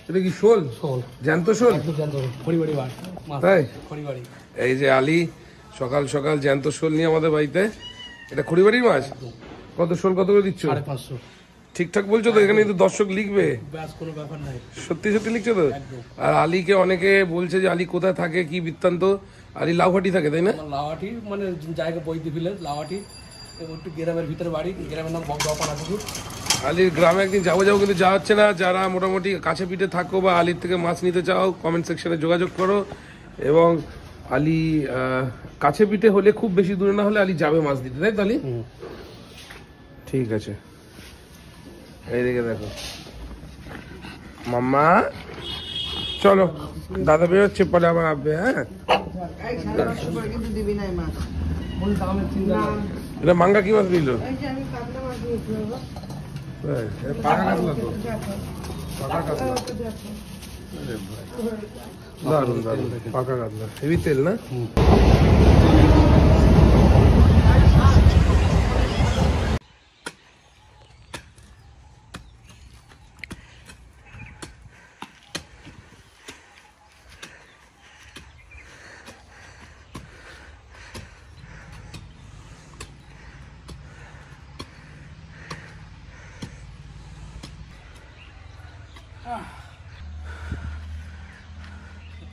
এটা কি শোল? শোল, জ্যান্ত শোল, খড়িবাড়ি মাছ। তাই খড়িবাড়ি। এই যে আলী সকাল সকাল জ্যান্ত শোল নিয়ে আমাদের বাড়িতে। এটা খড়িবাড়ির মাছ? কত শোল কত করে দিচ্ছ? 550। ঠিকঠাক বলছো তো? এখানে কিন্তু দর্শক লিখবে। ব্যাস, কোনো ব্যাপার নাই। সত্যি সত্যি লিখছো তো? আর আলীকে অনেকে বলছে যে আলী কোথায় থাকে, কি বৃত্তান্ত। আলী লাউহাটি থাকে, তাই না? লাউহাটি মানে জায়গা বৈদ্য ভিলেজ, লাউহাটি একটু গ্রামের ভিতরে বাড়ি। গ্রামের নাম বগদাপাড়াপুকুর। আলীর গ্রামে একদিন যাবো কিন্তু যাওয়া হচ্ছে না। যারা মোটামুটি কাছে পিঠে থাকো বা আলীর থেকে মাছ নিতে চাও, কমেন্ট সেকশনে যোগাযোগ করো। এবং আলী কাছে পিঠে হলে, খুব বেশি দূরে না হলে আলী যাবে মাছ দিতে, তাই তো আলী? ঠিক আছে, এইদিকে দেখো মাম্মা। চলো, দাদা বেরোচ্ছে, পরে আবার আসবে। হ্যাঁ, এটা মাঙ্গা কি মাছ দিল? পাকা কাতলা তো, পাকা কাতলা। দারুন দারুন, পাকা কাতলা, হেভি তেল না?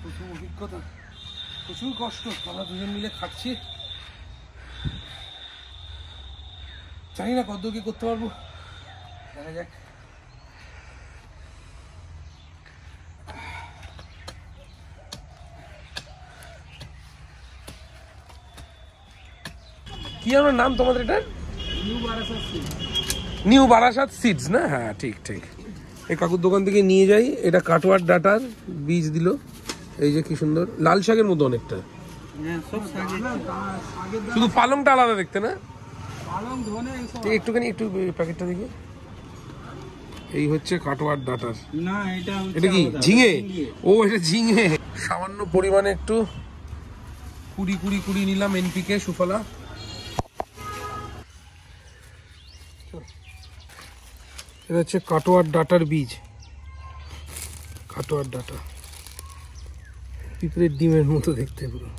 প্রচুর অভিজ্ঞতা, প্রচুর কষ্ট। আমরা দুজন মিলে খাচ্ছি, জানি না কত কি করতে পারবো, দেখা যাক। কি আমার নাম তোমাদের? এটা নিউ বারাসাত সিডস না? হ্যাঁ, ঠিক ঠিক। এই কাকুর দোকান থেকে নিয়ে যাই। এটা কাটোয়ার ডাটার বীজ দিল। এই যে কি সুন্দর, লাল শাকের মতো অনেকটা, শুধু পালংটা আলাদা দেখতে না? একটুখানি একটু প্যাকেটটা দেখি। এই হচ্ছে কাটোয়ার ডাটার। এটা কি ঝিঙে? ও, এটা ঝিঙে। সামান্য পরিমাণে একটু কুড়ি নিলাম এনপিকে সুফলা। এটা হচ্ছে কাটোয়ার ডাটার বীজ। কাটোয়ার ডাটা পিঁপড়ের ডিমের মতো দেখতে পুরো।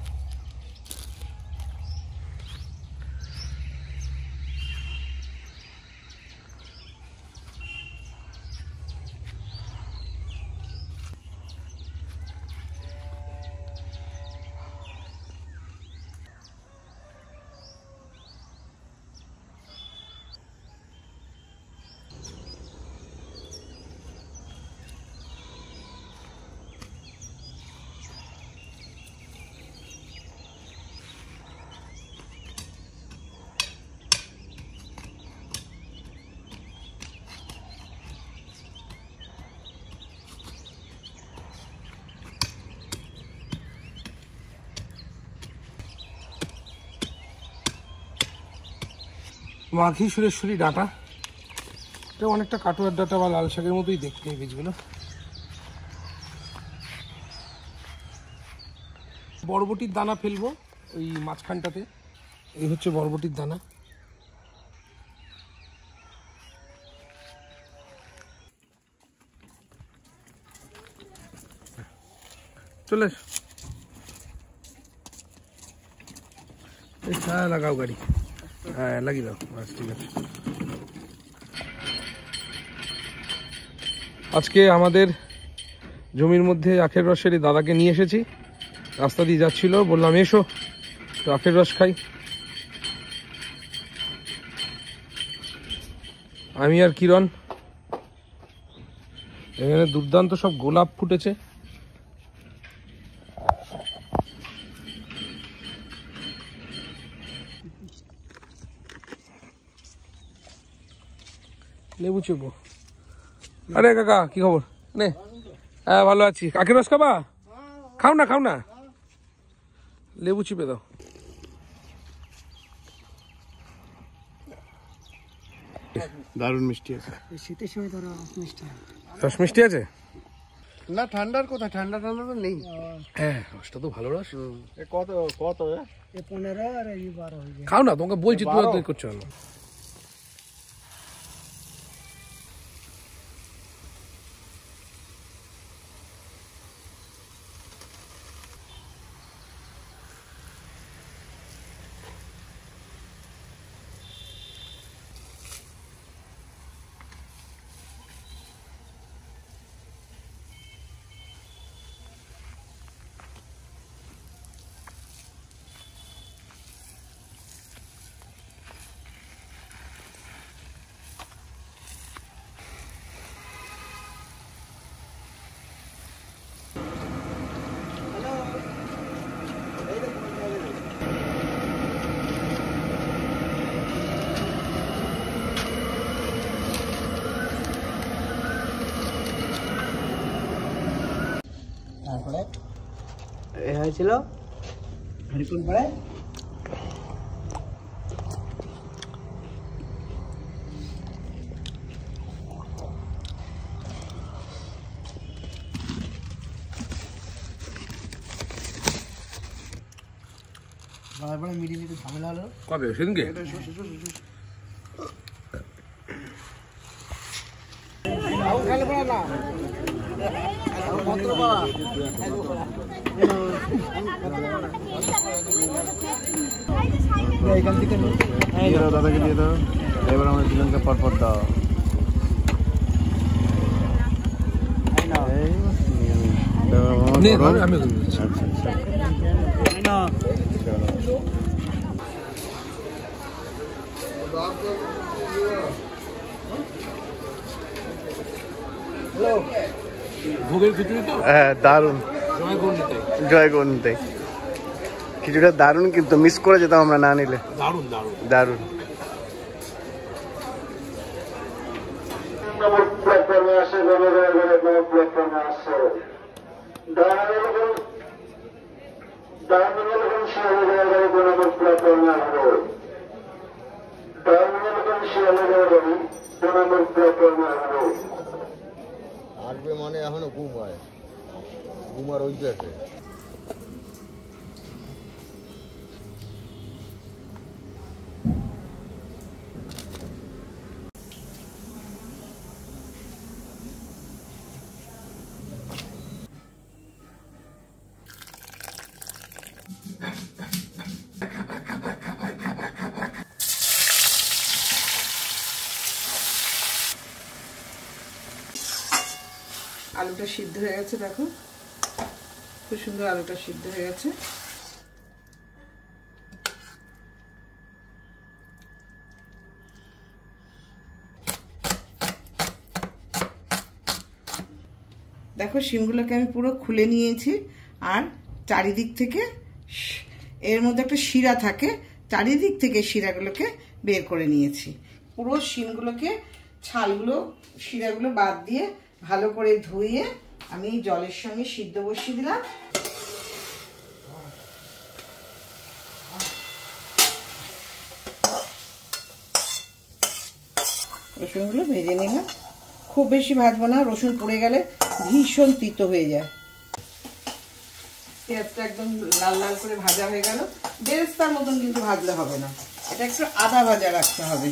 মাঘি সুরেশ্বরী ডাটা, এটা অনেকটা কাটোয়ার ডাটা বা লাল শাকের মতোই দেখতে এই বীজগুলো। বরবটির দানা ফেলবো ওই মাঝখানটাতে। এই হচ্ছে বরবটির দানা। চলে হ্যাঁ, লাগাও গাড়ি। হ্যাঁ, লাগিয়ে দাও, বাস ঠিক আছে। আজকে আমাদের জমির মধ্যে আখের রসের দাদাকে নিয়ে এসেছি। রাস্তা দিয়ে যাচ্ছিল, বললাম এসো তো আখের রস খাই। আমি আর কিরণ। এখানে দুর্দান্ত সব গোলাপ ফুটেছে। লেবু চেপো। আরে কাকা, কি খবর? নে, হ্যাঁ ভালো আছি। আখের রস খাবা? খাও না, খাও না, লেবু চিপে দাও। দারুণ মিষ্টি আছে। শীতের সময় ধরো মিষ্টি রস মিষ্টি আছে না? ঠান্ডার কথা, ঠান্ডা তো নেই। হ্যাঁ, রসটা তো ভালো রস। কত কত? 15 আর 12 হয়ে যায়। খাও না, তোমাকে বলছি, তুই করছো না। হয়েছিল হরিপুর পাড়ায়। তারপরে মিডিল একটু ঝামেলা হলো। কবে সেদিনকে? দাদাকে দিয়ে দাও, এবার আমরা দুজনকে পরপর দাও। আমি ভোগের খিচুড়ি তো হ্যাঁ দারুণ, জয়গণিতে কিছুটা দারুণ, কিন্তু মিস করে যেতাম আমরা না নিলে। দারুণ দারুণ দারুণ। আসবে মানে এখনো ঘুম হয়, ঘুমার ওই আছে। আলুটা সিদ্ধ হয়ে গেছে, দেখো খুব সুন্দর আলুটা সিদ্ধ হয়ে গেছে। দেখো শিমগুলোকে আমি পুরো খুলে নিয়েছি, আর চারিদিক থেকে এর মধ্যে একটা শিরা থাকে, চারিদিক থেকে শিরাগুলোকে বের করে নিয়েছি। পুরো শিমগুলোকে ছালগুলো শিরাগুলো বাদ দিয়ে ভালো করে ধুয়ে আমি জলের সঙ্গে সিদ্ধ বসিয়ে দিলাম। রসুনগুলো ভেজে নিলাম, খুব বেশি ভাজবো না, রসুন পুড়ে গেলে ভীষণ তিতো হয়ে যায়। পেঁয়াজটা একদম লাল লাল করে ভাজা হয়ে গেল, বেরেস্তার মতন কিন্তু ভাজলে হবে না, এটা একটু আদা ভাজা রাখতে হবে।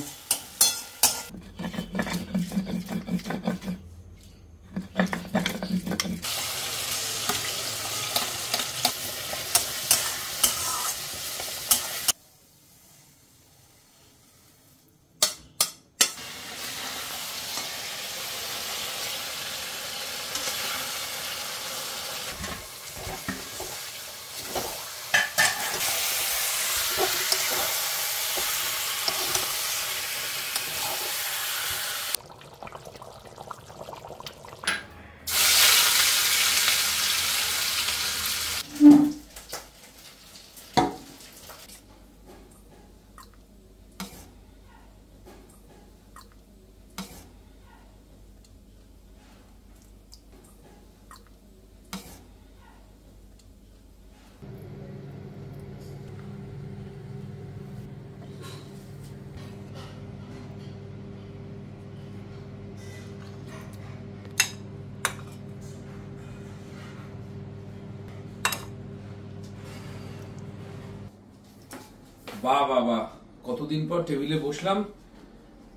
বাহ বাহ বাহ, কতদিন পর টেবিলে বসলাম,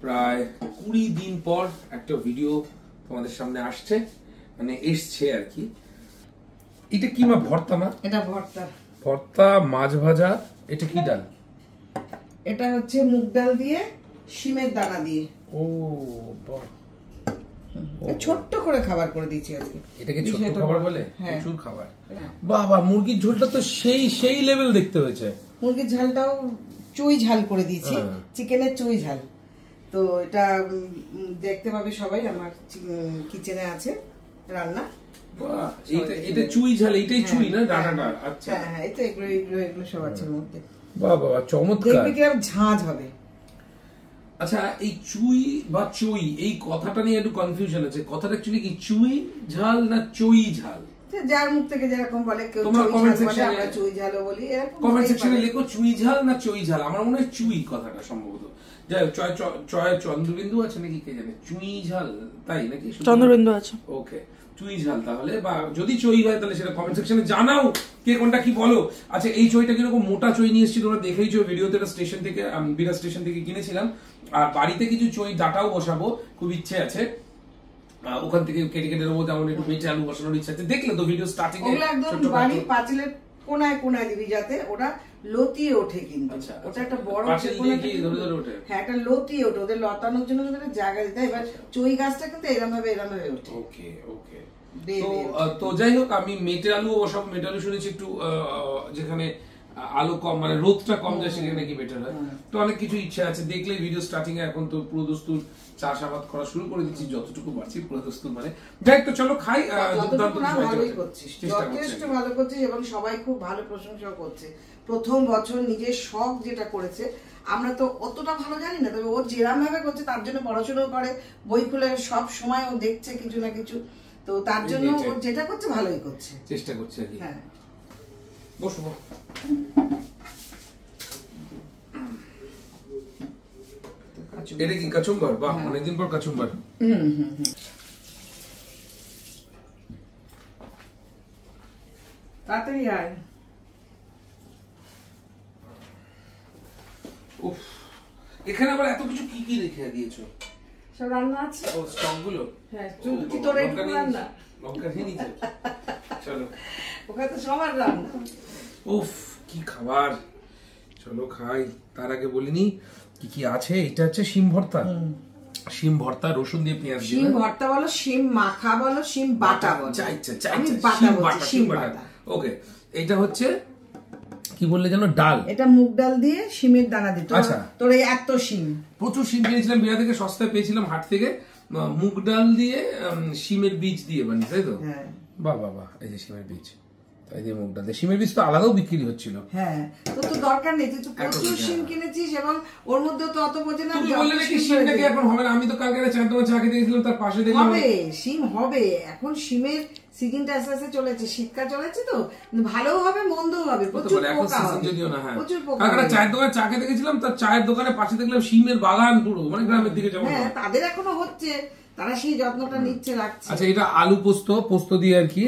প্রায় 20 দিন পর একটা ভিডিও তোমাদের সামনে আসছে, মানে এসছে আর কি। এটা কি মা, ভর্তা না? এটা ভর্তা। ভর্তা, মাছ ভাজা। এটা কি ডাল? এটা হচ্ছে মুগ ডাল দিয়ে শিমের দানা দিয়ে। ও বাহ, ছোট্ট করে খাবার করে দিয়েছি আজকে। এটাকে ছোট খাবার বলে? হ্যাঁ, প্রচুর খাবার। বাহ বাহ, মুরগির ঝোলটা তো সেই সেই লেভেল দেখতে হয়েছে। মুরগির ঝালটাও চুই ঝাল করে দিয়েছি, চিকেনের চুই ঝাল। তো এটা দেখতে পাবে সবাই, আমার কিচেনে আছে রান্না। বাহ, এটা চুই ঝাল, এটাই চুই না ডানাটা? আচ্ছা হ্যাঁ, এই তো এগুলো সব আছে এর মধ্যে। বাহ বাহ, চমৎকার। দেখবি কি আর ঝাঁঝ হবে। আচ্ছা, এই চুই বা চুই এই কথাটা নিয়ে একটু কনফিউশন আছে। কথাটা অ্যাকচুয়ালি কি চুই ঝাল না চুই ঝাল? যার মুখ থেকে যেরকম বলে, কেউ তোমরা চুই comment ঝাল বলে, section-এ- আমরা চুই ঝালও বলি, এরকম কমেন্ট হতেই সেকশনে পারে। লিখো চুই ঝাল না চই ঝাল, আমার মনে হয় চুই কথাটা সম্ভবত। যাই হোক, চয় চন্দ্রবিন্দু আছে নাকি কে জানে, চুই ঝাল তাই নাকি? চন্দ্রবিন্দু আছে। ওকে, চুই ঝাল তাহলে, বা যদি চই হয় তাহলে সেটা কমেন্ট সেকশনে জানাও কে কোনটা কি বলো। আচ্ছা, এই চইটা কিরকম মোটা চই নিয়ে এসেছি তোমরা দেখেইছো ভিডিওতে, এটা স্টেশন থেকে, বিরাট স্টেশন থেকে কিনেছিলাম। আর বাড়িতে কিছু চই ডাটাও বসাবো, খুব ইচ্ছে আছে, ওখান থেকে কেটে কেটে নেবো, তেমন একটু মেটে আলু বসানোর ইচ্ছা আছে। দেখলে তো ভিডিও স্টার্টিং এ ওগুলো একদম বাড়ির পাঁচিলের কোনায় কোনায় দিবি, যাতে ওরা লতিয়ে ওঠে। কিন্তু আচ্ছা, ওটা একটা বড় পাঁচিল দিয়ে কি ধরে ধরে ওঠে? হ্যাঁ, একটা লতিয়ে ওঠে, ওদের লতানোর জন্য কিন্তু একটা জায়গা দিতে হয়। এবার চই গাছটা কিন্তু এরম ভাবে ওঠে। ওকে ওকে। বেয়ে তো বেয়ে তো যাই হোক, আমি মেটে আলু ওসব, মেটে আলু শুনেছি একটু যেখানে আলু কম, মানে রোদটা কম যায় সেখানে নাকি বেটার হয়। তো অনেক কিছু ইচ্ছা আছে, দেখলে ভিডিও স্টার্টিং এ। এখন তো পুরো দস্তুর চাষাবাদ করা শুরু করে দিচ্ছি, যতটুকু পারছি পুরো দস্তুর, মানে যাই, তো চলো খাই। যতটুকু না, ভালোই করছিস, যথেষ্ট ভালো করছিস, এবং সবাই খুব ভালো প্রশংসা করছে। প্রথম বছর নিজের শখ যেটা করেছে, আমরা তো অতটা ভালো জানি না, তবে ও যেরাম ভাবে করছে, তার জন্য পড়াশোনা করে, বই খুলে সব সময় ও দেখছে কিছু না কিছু, তো তার জন্য ও যেটা করছে ভালোই করছে, চেষ্টা করছে আর কি। হ্যাঁ। বসবো। এটা কি কাচুম্বার? বাহ, অনেকদিন পর কাচুম্বার। তাড়াতাড়ি আয়। উফ, এখানে আবার এত কিছু কি কি রেখে দিয়েছো? সব রান্না আছে। ও, স্টক গুলো? হ্যাঁ, তুই তোর একটু রান্না। লঙ্কা নিয়ে নিয়েছো? চলো, ওখানে তো সবার রান্না। উফ, কি খাবার, চলো খাই। তার আগে বলিনি কি কি আছে। এটা হচ্ছে শিম ভর্তা, শিম ভর্তা রসুন দিয়ে পেঁয়াজ দিয়ে। শিম ভর্তা বলো, শিম মাখা বলো, শিম বাটা বলো, যা ইচ্ছা, যা আমি ইচ্ছা, বাটা শিম বলছি, বাটা, শিম শিম বাটা। বাটা। ওকে, এটা হচ্ছে কি বললে যেন, ডাল। এটা মুগ ডাল দিয়ে শিমের দানা দিত। আচ্ছা। তোর এই এত শিম, প্রচুর শিম কিনেছিলাম বিয়া থেকে, সস্তায় পেয়েছিলাম হাট থেকে। মুগ ডাল দিয়ে শিমের বীজ দিয়ে বানিয়ে, তাই তো? হ্যাঁ। বাহ বাহ বাহ, এই যে শিমের বীজ, তাই দিয়ে মুগ ডাল দিয়ে। শিমের বীজ তো আলাদাও বিক্রি হচ্ছিল। হ্যাঁ, তোর তো দরকার নেই, তুই তো প্রচুর শিম কিনেছিস, এবং ওর মধ্যে তো অত বোঝে না। তুমি বললে নাকি শিমটাকে এখন হবে না? আমি তো কালকে চা খেতে গেছিলাম, তার পাশে দেখলাম হবে, শিম হবে। এখন শিমের সিজনটা আস্তে আস্তে চলেছে, শীতকাল চলেছে, তো ভালো হবে মন্দও হবে, প্রচুর পোকা হবে, যদিও না। হ্যাঁ, প্রচুর পোকা কালকে হবে। চায়ের দোকানে চা খেতে গেছিলাম, তার চায়ের দোকানে পাশে দেখলাম শিমের বাগান পুরো, মানে গ্রামের দিকে যেমন। হ্যাঁ, তাদের এখনো হচ্ছে, তারা সেই যত্নটা নিচ্ছে, রাখছে। আচ্ছা, এটা আলু পোস্ত, পোস্ত দিয়ে আর কি।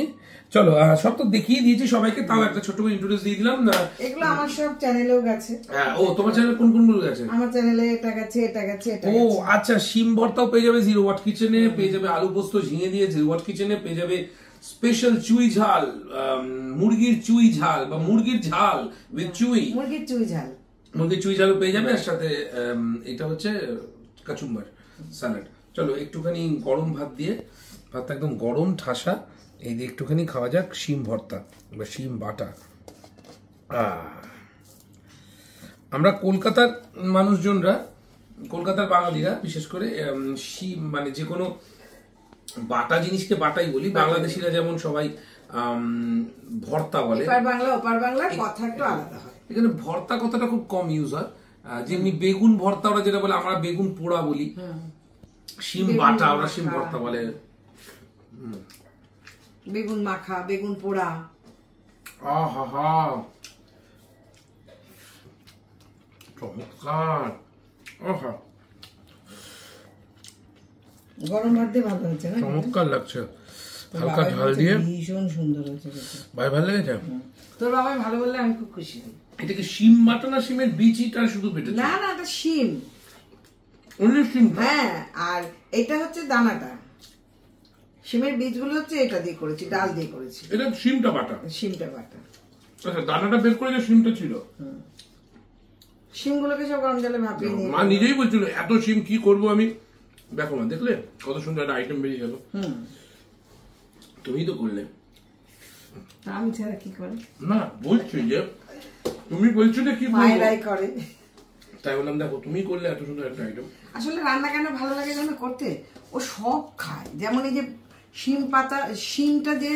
চলো, সব তো দেখিয়ে দিয়েছি সবাইকে, তাও একটা ছোট করে ইন্ট্রোডিউস দিয়ে দিলাম। এগুলো আমার সব চ্যানেলেও গেছে। ও, তোমার চ্যানেলে কোন কোন গুলো গেছে? আমার চ্যানেলে এটা গেছে, এটা গেছে, এটা ও গেছে। আচ্ছা, শিম ভর্তাও পেয়ে যাবে 0 ওয়াট কিচেনে, পেয়ে যাবে আলু পোস্ত ঝিঙে দিয়ে 0 ওয়াট কিচেনে, পেয়ে যাবে স্পেশাল চুই ঝাল, মুরগির চুই ঝাল বা মুরগির ঝাল উইথ চুই, মুরগির চুই ঝাল, মুরগির চুই ঝাল পেয়ে যাবে। আর সাথে এটা হচ্ছে কাচুম্বার স্যালাড। চলো, একটুখানি গরম ভাত দিয়ে, ভাতটা একদম গরম ঠাসা, এই দিয়ে একটুখানি খাওয়া যাক শিম ভর্তা বা শিম বাটা। আমরা কলকাতার মানুষজনরা, কলকাতার বাঙালিরা বিশেষ করে শিম, মানে যে কোনো বাটা জিনিসকে বাটাই বলি। বাংলাদেশিরা যেমন সবাই ভর্তা বলে, এপার বাংলা ওপার বাংলা কথা একটু আলাদা হয়। এখানে ভর্তা কথাটা খুব কম ইউজ হয়। যেমনি বেগুন ভর্তা ওরা যেটা বলে, আমরা বেগুন পোড়া বলি। শিম বাটা ওরা শিম ভর্তা বলে। বেগুন মাখা, বেগুন পোড়া, আহা, চমৎকার। আহা, গরম ভাত দিয়ে ভালো হয়েছে না? চমৎকার লাগছে, হালকা ঝাল দিয়ে, ভীষণ সুন্দর হয়েছে। ভাই ভালো লেগেছে? তোর বাবাই ভালো বললে আমি খুব খুশি হই। এটা কি শিম বাটা না শিমের বীজটা শুধু বেটে? না না, এটা শিম। অন্য শিম? হ্যাঁ, আর এটা হচ্ছে দানাটা, শিমের বীজগুলো হচ্ছে এটা দিয়ে করেছি, ডাল দিয়ে করেছি। এটা শিমটা বাটা? শিমটা বাটা। আচ্ছা, দানাটা বের করে যে শিমটা ছিল, শিমগুলোকে সব গরম জলে ভাপিয়ে নিয়ে। মা নিজেই বলছিল এত শিম কি করব আমি। দেখো না, দেখলে কত সুন্দর একটা আইটেম বেরিয়ে গেল। তুমি তো করলে, আমি ছাড়া কি করে? না বলছি যে তুমি বলছো যে কি মায়েরাই করে, তাই বললাম দেখো তুমি করলে এত সুন্দর একটা আইটেম। আসলে রান্না কেন ভালো লাগে জানো করতে? ও সব খায়। যেমন এই যে শিম পাতা, শিমটা যে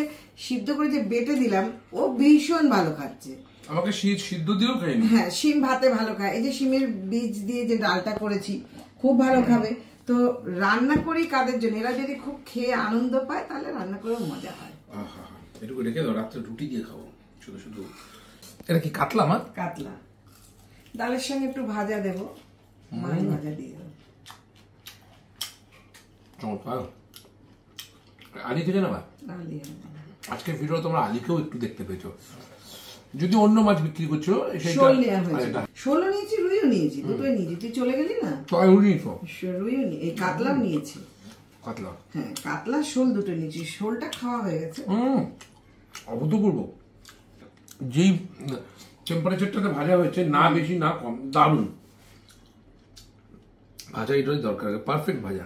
সিদ্ধ করে যে বেটে দিলাম, ও ভীষণ ভালো খাচ্ছে। আমাকে সিদ্ধ দিয়েও খাইনি। হ্যাঁ, শিম ভাতে ভালো খায়। এই যে শিমের বীজ দিয়ে যে ডালটা করেছি, খুব ভালো খাবে। তো রান্না করি কাদের জন্য? এরা যদি খুব খেয়ে আনন্দ পায়, তাহলে রান্না করেও মজা হয়। এটুকু রেখে দাও, রাত্রে রুটি দিয়ে খাবো শুধু শুধু। এটা কি কাতলা মা? কাতলা ডালের সঙ্গে একটু ভাজা দেবো, মাছ ভাজা দিয়ে দেবো। চমৎকার। আলি থেকে না মা, আলি আজকের ভিডিও তোমরা আলিকেও একটু দেখতে পেয়েছো। যদি অন্য মাছ বিক্রি করছো শোল নেওয়া হয়েছে, শোলও নিয়েছি, রুইও নিয়েছি, দুটোই নিয়েছি। তুই চলে গেলি না, রুইও এই কাতলাও নিয়েছি। কাতলা, হ্যাঁ কাতলা শোল দুটো নিয়েছি। শোলটা খাওয়া হয়ে গেছে। অভূতপূর্ব। যেই টেম্পারেচারটাতে ভাজা হয়েছে, না বেশি না কম, দারুণ ভাজা। এটাই দরকার, পারফেক্ট ভাজা।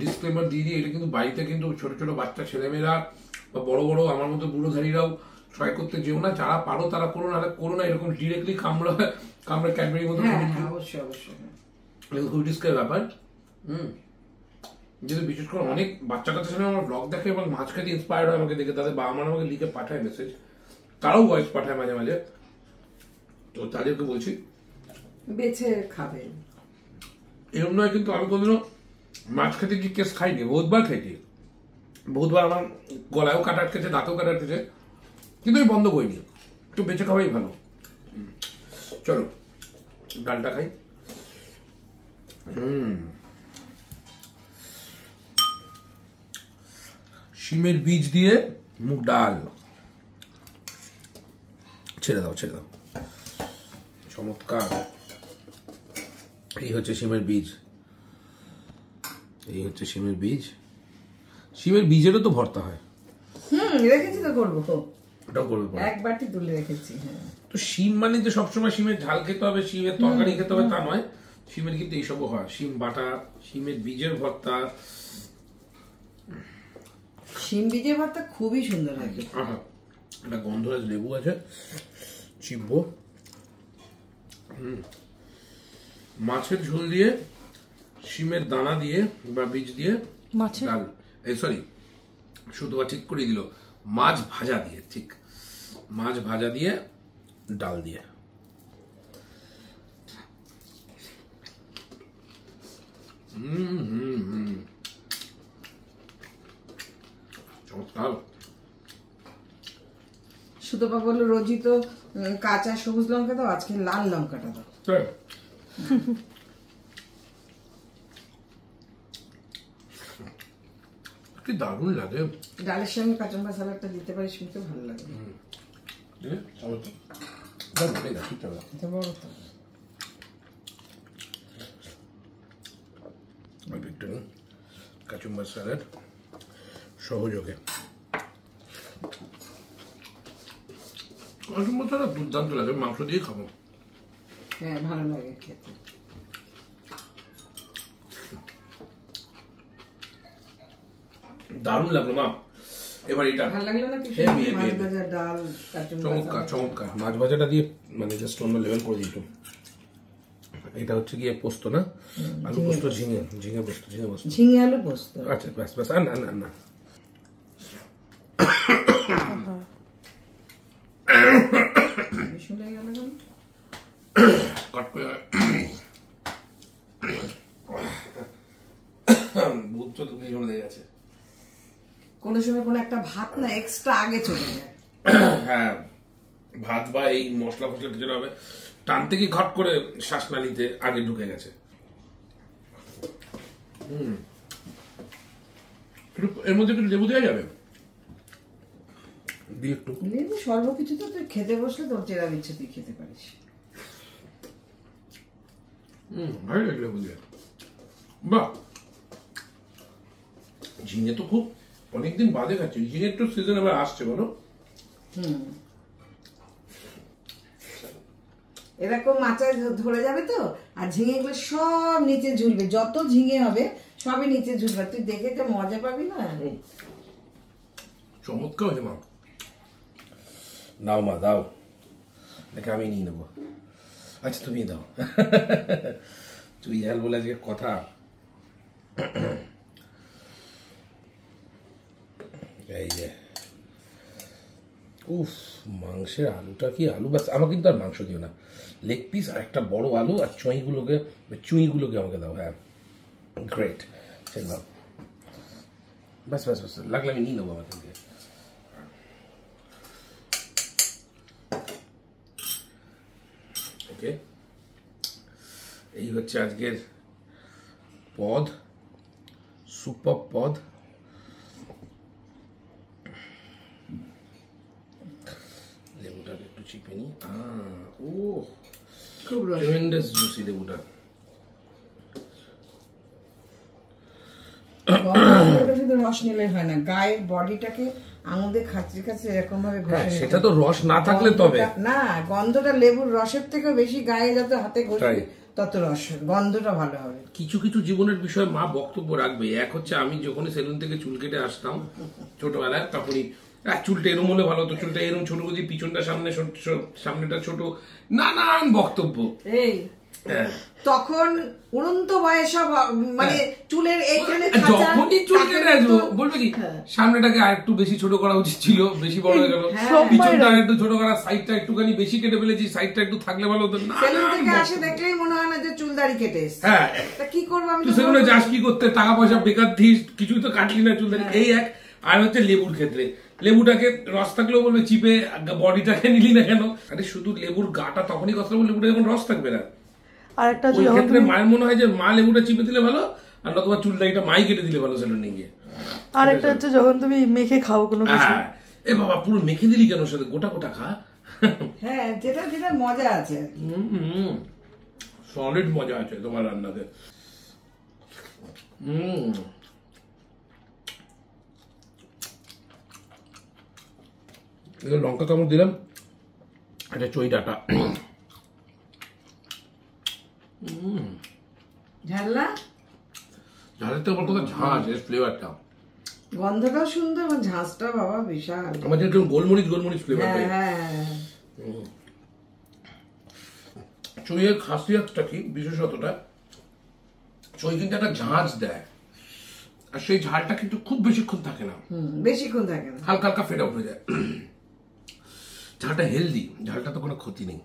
ডিসক্লেমার দিয়ে দিই, এটা কিন্তু বাড়িতে কিন্তু ছোট ছোট বাচ্চা ছেলেমেয়েরা বা বড় বড় আমার মতো বুড়োধারীরাও ট্রাই করতে যেও না। যারা পারো তারা করো না, করো না এরকম ডিরেক্টলি কামড়া ক্যাডবেরির মতো। অবশ্যই অবশ্যই খুব রিস্কের ব্যাপার। যেহেতু বিশেষ করে অনেক বাচ্চা কাচ্চার সঙ্গে আমার ব্লগ দেখে এবং মাছ খেতে ইন্সপায়ার্ড হয় আমাকে দেখে, তাদের বাবা মারা আমাকে লিখে পাঠায় মেসেজ, তারাও ভয়েস পাঠায় মাঝে মাঝে। তো তাদেরকে বলছি বেছে খাবে এরকম নয়। কিন্তু আমি কোনদিনও মাছ খেতে কি কেস খাইনি, বহুতবার খাইছি, বহুতবার আমার গলায়ও কাটা আটকেছে, দাঁতেও কাটা আটকেছে, কিন্তু আমি বন্ধ করিনি। একটু বেঁচে খাওয়াই ভালো। চলো ডালটা খাই। শিমের বীজ দিয়ে মুগ ডাল, ছেড়ে দাও ছেড়ে দাও, চমৎকার। এই হচ্ছে শিমের বীজ, এই হচ্ছে শিমের বীজ। শিমের বীজেরও তো ভর্তা হয়। রেখেছি তো, করবো ওটাও করবে পরে। এক বাটি তুলে রেখেছি। তো শিম মানে যে সবসময় শিমের ঝাল খেতে হবে, শিমের তরকারি খেতে হবে তা নয়। শিমের কিন্তু এইসবও হয়, শিম বাটা, শিমের বীজের ভর্তা। শিম বীজের ভর্তা খুবই সুন্দর হয়। একটা গন্ধরাজ লেবু আছে, চিববো। মাছের ঝোল দিয়ে, শিমের দানা দিয়ে বা বীজ দিয়ে ডাল, এই সরি শুধু ঠিক করে দিল, মাছ ভাজা দিয়ে, ঠিক মাছ ভাজা দিয়ে ডাল দিয়ে। চমৎকার। সুতপা বললো রোজই তো কাঁচা সবুজ লঙ্কা দাও, আজকে লাল লঙ্কাটা দাও। কি দারুণ লাগে। ডালের সঙ্গে কাঁচম্বা সালাডটা দিতে পারিস, শুনতে ভালো লাগে। কাচুম্বার স্যালাড সহযোগে, কাচুম্বার স্যালাড দুর্দান্ত লাগে, মাংস দিয়ে খাবো। হ্যাঁ ভালো লাগে খেতে। দারুণ লাগলো মা। এবার এটা ভালো লাগলো না? মাছ ভাজা ডাল চমৎকার চমৎকার। মাছ ভাজাটা দিয়ে মানে জাস্ট অন্য লেভেল করে দিত। এটা হচ্ছে গিয়ে পোস্ত না, আলু পোস্ত, ঝিঙে ঝিঙে পোস্ত, ঝিঙে পোস্ত, ঝিঙে আলু পোস্ত। আচ্ছা ব্যাস ব্যাস, আর না না না। শুনে গেল কেন? কাট করে ভূত তো তুমি চলে গেছে। কোনো সময় কোনো একটা ভাত না এক্সট্রা আগে চলে যায়। হ্যাঁ, ভাত বা এই মশলা ফসলা কিছু হবে, টানতে কি ঘট করে শ্বাস নালীতে আগে ঢুকে গেছে। এর মধ্যে একটু লেবু দেওয়া যাবে, দিয়ে একটু লেবু সর্বকিছু তো তুই খেতে বসলে তোর চেরা দিচ্ছে, তুই খেতে পারিস। ভালো লাগে লেবু দিয়ে। বাহ, ঝিঙে তো খুব অনেকদিন বাদে খাচ্ছি। ঝিঙের তো সিজন এবার আসছে বলো। এরকম মাচায় ধরে যাবে তো, আর ঝিঙে গুলো সব নিচে ঝুলবে, যত ঝিঙে হবে সবই নিচে ঝুলবে, তুই দেখে তো মজা পাবি না। চমৎকার হয়েছে মা। দাও মা দাও, দেখে আমি নিয়ে নেবো। আচ্ছা তুমি দাও, তুই ঝাল বলে আজকে কথা। এই যে উফ, মাংসের আলুটা কি আলু, বাস আমাকে কিন্তু আর মাংস দিও না, লেগ পিস আর একটা বড় আলু আর চুইগুলোকে আমাকে দাও। হ্যাঁ গ্রেট, দাও। বাস বাস বাস, লাগলে আমি নিয়ে নেবো আমার থেকে। ওকে, এই হচ্ছে আজকের পদ, সুপার পদ। লেবুটাকে একটু চিপে নি। ও খুব রস। ট্রেমেন্ডাস জুসি লেবুটা। ওটা শুধু রস নিলে হয় না, গায়ের বডিটাকে আঙুলে খাঁচড়ে খাঁচড়ে এরকম ভাবে হ্যাঁ, ঘষে সেটা তো রস না থাকলে তবে। না, গন্ধটা লেবুর রসের থেকে বেশি, গায়ে যত হাতে ঘষে তাই। তত রস, গন্ধটা ভালো হবে। কিছু কিছু জীবনের বিষয়ে মা বক্তব্য রাখবে। এক হচ্ছে আমি যখনই সেলুন থেকে চুল কেটে আসতাম ছোটবেলায়, তখনই চুলটা এরম হলে ভালো হতো, চুলটা এরম ছোট যদি পিছনটা সামনেটা ছোট, নানান বক্তব্য। এই হ্যাঁ, তখন উড়ন্ত বয়স মানে চুলের এইখানে যখনই চুল কেটে আসবো বলবে কি সামনেটাকে আর একটু বেশি ছোট করা উচিত ছিল, বেশি বড় হয়ে গেল, পিছনটা আর একটু ছোট করা, সাইডটা একটুখানি বেশি কেটে ফেলেছি, সাইডটা একটু থাকলে ভালো হতো। সেলুন থেকে আসে দেখলেই মনে হয় না যে চুল দাড়ি কেটে এসেছে। হ্যাঁ, তা কি করবো আমি? তুই সেগুলো যাস কি করতে, টাকা পয়সা বেকার দিস, কিছুই তো কাটলি না চুল দাড়ি। এই এক। আর হচ্ছে লেবুর ক্ষেত্রে, লেবুটাকে রস থাকলেও বলবে চিপে বডিটাকে নিলি না কেন? আরে শুধু লেবুর গাটা তখনই কথা বলবো, লেবুটা যখন রস থাকবে না। আর একটা ওই ক্ষেত্রে মায়ের মনে হয় যে মা লেবুটা চিপে দিলে ভালো, আর নতুবা চুল দাড়িটা মাই কেটে দিলে ভালো সেলুনে গিয়ে। আর একটা হচ্ছে যখন তুমি মেখে খাও কোনো কিছু। হ্যাঁ, এ বাবা পুরো মেখে দিলি কেন, সাথে গোটা গোটা খা। হ্যাঁ, যেটা যেটা মজা আছে। সলিড মজা আছে তোমার রান্নাতে। লঙ্কা কামড় দিলাম, এটা চই ডাটা। ঝাল্লা ঝালের তো আমার কথা ঝাঁঝ, এর ফ্লেভারটা, গন্ধটাও সুন্দর, এবং ঝাঁঝটা বাবা বিশাল। আমাদের একটু গোলমরিচ গোলমরিচ ফ্লেভার দেয়। হ্যাঁ, চইয়ের খাসিয়াতটা কি, বিশেষতটা চই কিন্তু একটা ঝাঁঝ দেয়, আর সেই ঝালটা কিন্তু খুব বেশিক্ষণ থাকে না, বেশিক্ষণ থাকে না, হালকা হালকা ফেড আউট হয়ে যায়। ঝালটা হেলদি, ঝালটা তো কোনো ক্ষতি নেই।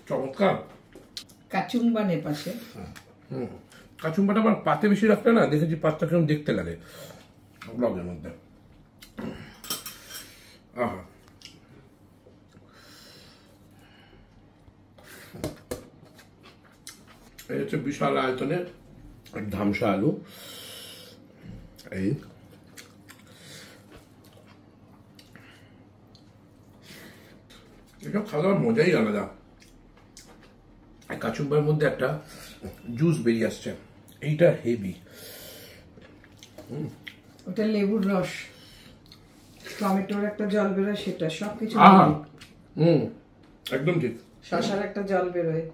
চমৎকার। কাচুম্বানের পাশে কাচুম্বাটা আবার পাতে বেশি রাখতে না, দেখেছি পাতটা কেমন দেখতে লাগে ব্লগের মধ্যে। আহা, এই হচ্ছে বিশাল আয়তনের ধামসা আলু। এই এটা খাওয়ার মজাই আলাদা। কাচুম্বার মধ্যে একটা জুস বেরিয়ে আসছে, এইটা হেভি। ওটা লেবুর রস, টমেটোর একটা জল বেরোয়, সেটা সবকিছু একদম ঠিক, শশার একটা জল বেরোয়,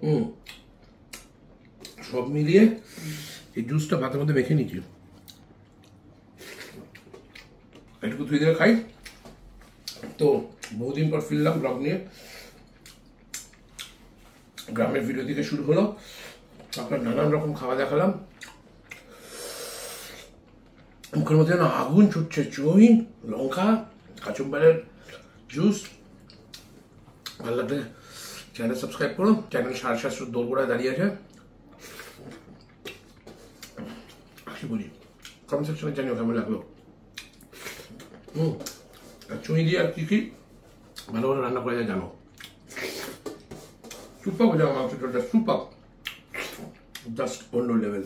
সব মিলিয়ে এই জুসটা ভাতের মধ্যে মেখে নিচ্ছি, একটু তুই দিয়ে খাই। তো বহুদিন পর ফিরলাম ব্লগ নিয়ে, গ্রামের ভিডিও থেকে শুরু হলো, আপনার নানান রকম খাওয়া দেখালাম। মুখের মধ্যে না আগুন ছুটছে, চই, লঙ্কা, কাচুম্বারের জুস। ভালো লাগলে চ্যানেল সাবস্ক্রাইব করো, চ্যানেল 750 দোরগোড়ায় দাঁড়িয়ে আছে। কি বলি, কমেন্ট সেকশনে জানিও কেমন লাগলো। চুই দিয়ে আর কি কি ভালো ভালো রান্না করে যায় জানো। সুপার মজা, মাংস ঝোলটা সুপার, জাস্ট অন্য লেভেল।